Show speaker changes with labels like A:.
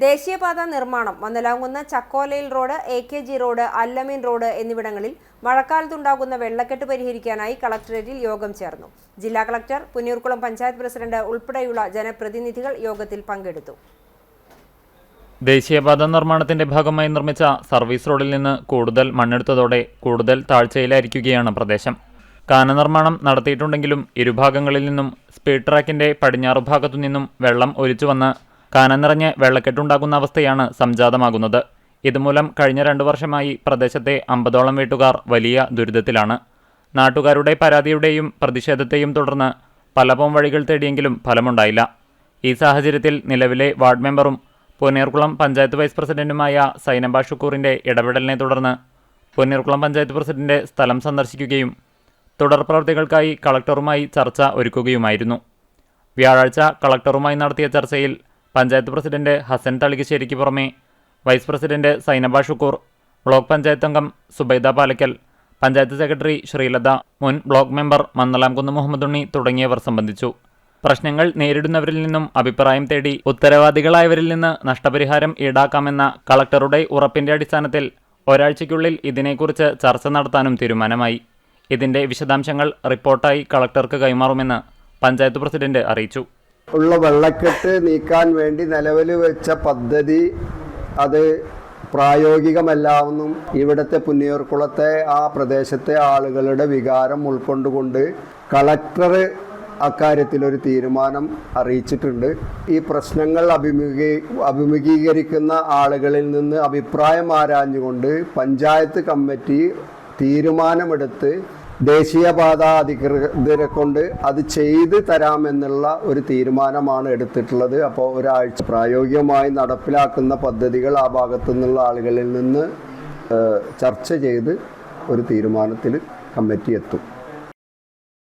A: ദേശീയപാത നിർമ്മാണം മന്നലാംകുന്ന് ചക്കോലയിൽ road, AKG road, Allameen road എന്നിവിടങ്ങളിൽ മഴക്കാലത്തുണ്ടാകുന്ന വെള്ളക്കെട്ട് പരിഹരിക്കാനായി കളക്ടറേറ്റിൽ യോഗം ചേർന്നു. ജില്ലാ കളക്ടർ, പുന്നയൂർകുളം പഞ്ചായത്ത് പ്രസിഡന്റ് ഉൾപ്പെടെയുള്ള ജനപ്രതിനിധികൾ യോഗത്തിൽ പങ്കെടുത്തു.
B: ദേശീയപാത നിർമ്മാണത്തിന്റെ ഭാഗമായി നിർമ്മിച്ച സർവീസ് റോഡിൽ നിന്ന് കൂടുതൽ മണ്ണെടുത്തതോടെ കൂടുതൽ താഴ്ചയിലായിരിക്കുകയാണ് പ്രദേശം. കാന നിർമ്മാണം നടത്തിയിട്ടുണ്ടെങ്കിലും ഇരുഭാഗങ്ങളിൽ നിന്നും സ്പീഡ് ട്രാക്കിന്റെ പടിഞ്ഞാറു ഭാഗത്തു നിന്നും വെള്ളം ഒലിച്ചുവന്ന് കാന നിറഞ്ഞ് വെള്ളക്കെട്ടുണ്ടാകുന്ന അവസ്ഥയാണ് സംജാതമാകുന്നത്. ഇതുമൂലം കഴിഞ്ഞ 2 വർഷമായി പ്രദേശത്തെ 50ഓളം വീട്ടുകാർ വലിയ ദുരിതത്തിലാണ്. നാട്ടുകാരുടെ പരാതിയുടെയും പ്രതിഷേധത്തെയും തുടർന്ന് പലപോം വഴികൾ തേടിയെങ്കിലും ഫലമുണ്ടായില്ല. ഈ സാഹചര്യത്തിൽ നിലവിലെ വാർഡ് മെമ്പറും പുന്നയൂർകുളം പഞ്ചായത്ത് വൈസ് പ്രസിഡന്റുമായ സൈനബ ഷുക്കൂറിന്റെ ഇടപെടലിനെ തുടർന്ന് പുന്നയൂർകുളം പഞ്ചായത്ത് പ്രസിഡന്റ് സ്ഥലം സന്ദർശിക്കുകയും തുടർ പ്രവൃത്തികൾക്കായി കളക്ടറുമായി ചർച്ച ഒരുക്കുകയുമായിരുന്നു. വ്യാഴാഴ്ച കളക്ടറുമായി നടത്തിയ ചർച്ചയിൽ പഞ്ചായത്ത് പ്രസിഡന്റ് ഹസൻ തളികശ്ശേരിക്ക് പുറമെ vice president Sainaba Shukkoor, block panchayat അംഗം സുബൈദ പാലക്കൽ, പഞ്ചായത്ത് സെക്രട്ടറി ശ്രീലത, മുൻ ബ്ലോക്ക് മെമ്പർ മന്നലാംകുന്ന് മുഹമ്മദ് ഉണ്ണി തുടങ്ങിയവർ സംബന്ധിച്ചു. പ്രശ്നങ്ങൾ നേരിടുന്നവരിൽ നിന്നും അഭിപ്രായം തേടി ഉത്തരവാദികളായവരിൽ നിന്ന് നഷ്ടപരിഹാരം ഈടാക്കാമെന്ന കളക്ടറുടെ ഉറപ്പിന്റെ അടിസ്ഥാനത്തിൽ ഒരാഴ്ചയ്ക്കുള്ളിൽ ഇതിനെക്കുറിച്ച് ചർച്ച നടത്താനും തീരുമാനമായി. ഇതിന്റെ വിശദാംശങ്ങൾ റിപ്പോർട്ടായി കളക്ടർക്ക് കൈമാറുമെന്ന് പഞ്ചായത്ത് പ്രസിഡന്റ് അറിയിച്ചു.
C: ഉള്ള വെള്ളക്കെട്ട് നീക്കാൻ വേണ്ടി നിലവിൽ വെച്ച പദ്ധതി അത് പ്രായോഗികമല്ലാവെന്നും ഇവിടുത്തെ പുന്നയൂർകുളത്തെ ആ പ്രദേശത്തെ ആളുകളുടെ വികാരം ഉൾക്കൊണ്ടുകൊണ്ട് കളക്ടർ അക്കാര്യത്തിലൊരു തീരുമാനം അറിയിച്ചിട്ടുണ്ട്. ഈ പ്രശ്നങ്ങൾ അഭിമുഖീകരിക്കുന്ന ആളുകളിൽ നിന്ന് അഭിപ്രായം ആരാഞ്ഞുകൊണ്ട് പഞ്ചായത്ത് കമ്മിറ്റി തീരുമാനമെടുത്ത് ദേശീയപാത അധികൃതരെ കൊണ്ട് അത് ചെയ്ത് തരാമെന്നുള്ള ഒരു തീരുമാനമാണ് എടുത്തിട്ടുള്ളത്. അപ്പോൾ ഒരാഴ്ച പ്രായോഗികമായി നടപ്പിലാക്കുന്ന പദ്ധതികൾ ആ ഭാഗത്തു നിന്നുള്ള ആളുകളിൽ നിന്ന് ചർച്ച ചെയ്ത് ഒരു തീരുമാനത്തിൽ കമ്മിറ്റി എത്തും.